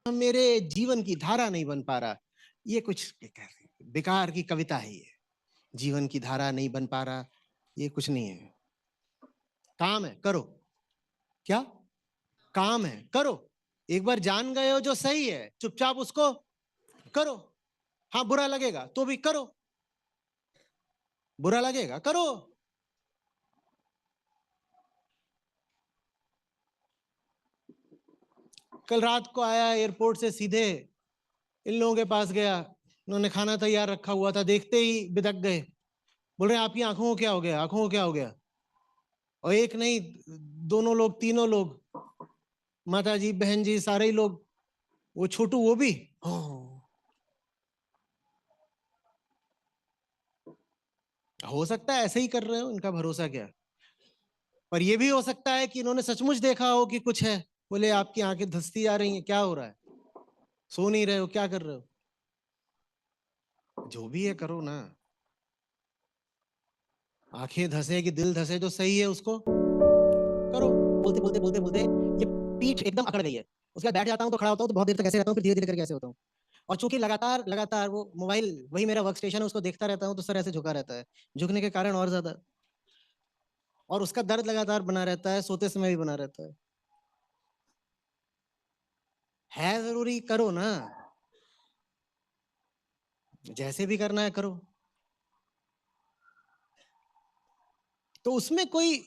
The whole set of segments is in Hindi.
मेरे जीवन की धारा नहीं बन पा रहा, ये कुछ बेकार की कविता है। ये जीवन की धारा नहीं बन पा रहा, ये कुछ नहीं है। काम है, करो। क्या काम है, करो। एक बार जान गए हो जो सही है, चुपचाप उसको करो। हाँ, बुरा लगेगा तो भी करो, बुरा लगेगा करो। कल रात को आया एयरपोर्ट से, सीधे इन लोगों के पास गया। उन्होंने खाना तैयार रखा हुआ था, देखते ही बिदक गए। बोल रहे आपकी आंखों को क्या हो गया, आंखों को क्या हो गया? और एक नहीं, दोनों लोग, तीनों लोग, माता जी, बहन जी, सारे ही लोग। वो छोटू वो भी। हो सकता है ऐसे ही कर रहे हो, इनका भरोसा क्या। पर ये भी हो सकता है कि इन्होंने सचमुच देखा हो कि कुछ है। बोले आपकी आंखें धंसती जा रही हैं, क्या हो रहा है? सो नहीं रहे हो, क्या कर रहे हो? जो भी है करो ना। आंखें धंसे कि दिल धंसे, जो सही है उसको करो। बोलते बोलते बोलते बोलते ये पीठ एकदम अकड़ गई है। उसके बाद बैठ जाता हूँ तो खड़ा होता हूँ तो बहुत देर तक ऐसे रहता हूँ, फिर धीरे धीरे करके ऐसे होता हूँ। और चूंकि लगातार लगातार वो मोबाइल, वही मेरा वर्क स्टेशन है, उसको देखता रहता हूँ, तो सर ऐसे झुका रहता है। झुकने के कारण और ज्यादा, और उसका दर्द लगातार बना रहता है, सोते समय भी बना रहता है जरूरी करो ना। जैसे भी करना है करो। तो उसमें कोई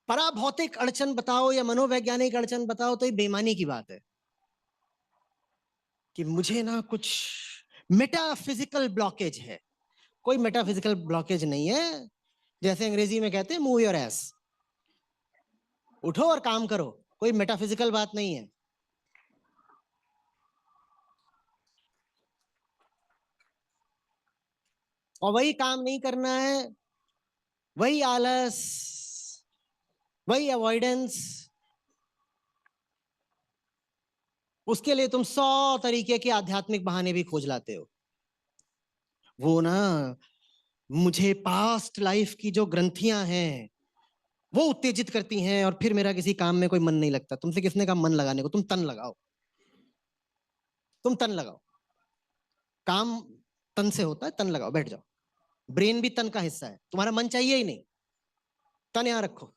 पराभौतिक अड़चन बताओ या मनोवैज्ञानिक अड़चन बताओ तो ये बेईमानी की बात है। कि मुझे ना कुछ मेटाफिजिकल ब्लॉकेज है। कोई मेटाफिजिकल ब्लॉकेज नहीं है। जैसे अंग्रेजी में कहते हैं, मूव योर एस, उठो और काम करो। कोई मेटाफिजिकल बात नहीं है। और वही काम नहीं करना है, वही आलस, वही अवॉइडेंस, उसके लिए तुम 100 तरीके के आध्यात्मिक बहाने भी खोज लाते हो। वो ना, मुझे पास्ट लाइफ की जो ग्रंथियां हैं वो उत्तेजित करती हैं, और फिर मेरा किसी काम में कोई मन नहीं लगता। तुमसे किसने कहा मन लगाने को? तुम तन लगाओ, तुम तन लगाओ। काम तन से होता है, तन लगाओ, बैठ जाओ। ब्रेन भी तन का हिस्सा है, तुम्हारा मन चाहिए ही नहीं, तन यहां रखो।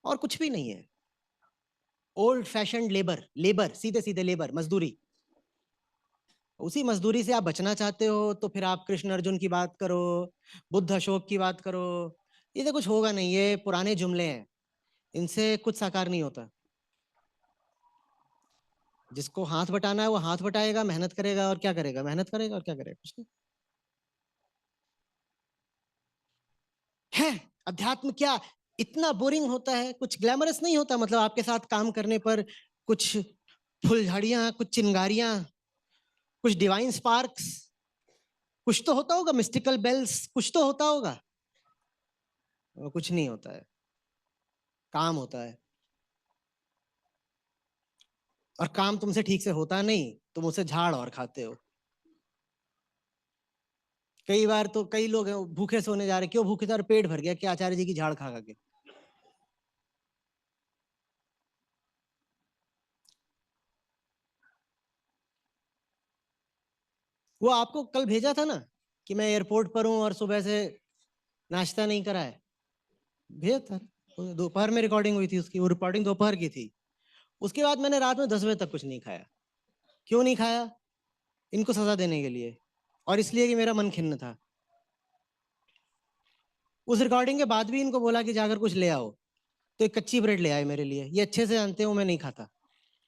और कुछ भी नहीं है। ओल्ड फैशन लेबर, लेबर सीधे सीधे लेबर, मजदूरी। उसी मजदूरी से आप बचना चाहते हो तो फिर आप कृष्ण अर्जुन की बात करो, बुद्ध अशोक की बात करो। ये तो कुछ होगा नहीं, ये पुराने जुमले हैं, इनसे कुछ साकार नहीं होता। जिसको हाथ बटाना है वो हाथ बटाएगा, मेहनत करेगा, और क्या करेगा? मेहनत करेगा और क्या करेगा? कुछ नहीं है। अध्यात्म क्या इतना बोरिंग होता है? कुछ ग्लैमरस नहीं होता? मतलब आपके साथ काम करने पर कुछ फुलझड़ियां, कुछ चिंगारियां, कुछ डिवाइन स्पार्क्स, कुछ तो होता होगा, मिस्टिकल बेल्स, कुछ तो होता होगा। वो कुछ नहीं होता है, काम होता है। और काम तुमसे ठीक से होता नहीं, तुम उसे झाड़ और खाते हो। कई बार तो कई लोग हैं भूखे सोने जा रहे, क्यों भूखे जा रहे? पेट भर गया, क्या आचार्य जी की झाड़ खा खा के। वो आपको कल भेजा था ना कि मैं एयरपोर्ट पर हूं और सुबह से नाश्ता नहीं करा है, भेजा था। दोपहर में रिकॉर्डिंग हुई थी उसकी, वो रिकॉर्डिंग दोपहर की थी। उसके बाद मैंने रात में 10 बजे तक कुछ नहीं खाया। क्यों नहीं खाया? इनको सजा देने के लिए, और इसलिए कि मेरा मन खिन्न था। उस रिकॉर्डिंग के बाद भी इनको बोला कि जाकर कुछ ले आओ, तो एक कच्ची ब्रेड ले आए मेरे लिए। ये अच्छे से जानते हो मैं नहीं खाता।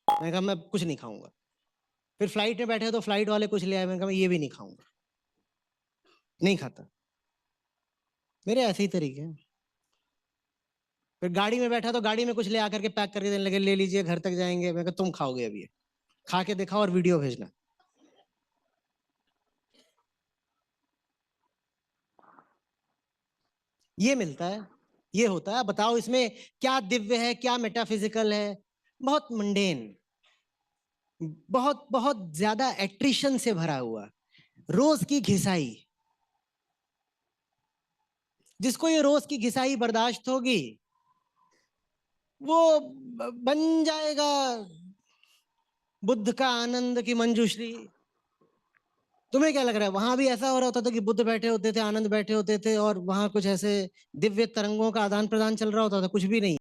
मैंने कहा मैं कुछ नहीं खाऊंगा। फिर फ्लाइट में बैठे तो फ्लाइट वाले कुछ ले आए, मैंने कहा मैं ये भी नहीं खाऊंगा, नहीं खाता। मेरे ऐसे ही तरीके हैं। फिर गाड़ी में बैठा तो गाड़ी में कुछ ले आकर के पैक करके देने लगे, ले लीजिए घर तक जाएंगे। मैं कहा तुम खाओगे अभी, खा के दिखाओ और वीडियो भेजना। ये मिलता है, ये होता है। बताओ इसमें क्या दिव्य है, क्या मेटाफिजिकल है? बहुत मंडेन, बहुत बहुत ज्यादा एट्रिशन से भरा हुआ, रोज की घिसाई। जिसको ये रोज की घिसाई बर्दाश्त होगी, वो बन जाएगा बुद्ध का आनंद की मंजूश्री। तुम्हें क्या लग रहा है वहां भी ऐसा हो रहा होता था कि बुद्ध बैठे होते थे, आनंद बैठे होते थे और वहां कुछ ऐसे दिव्य तरंगों का आदान प्रदान चल रहा होता था? कुछ भी नहीं।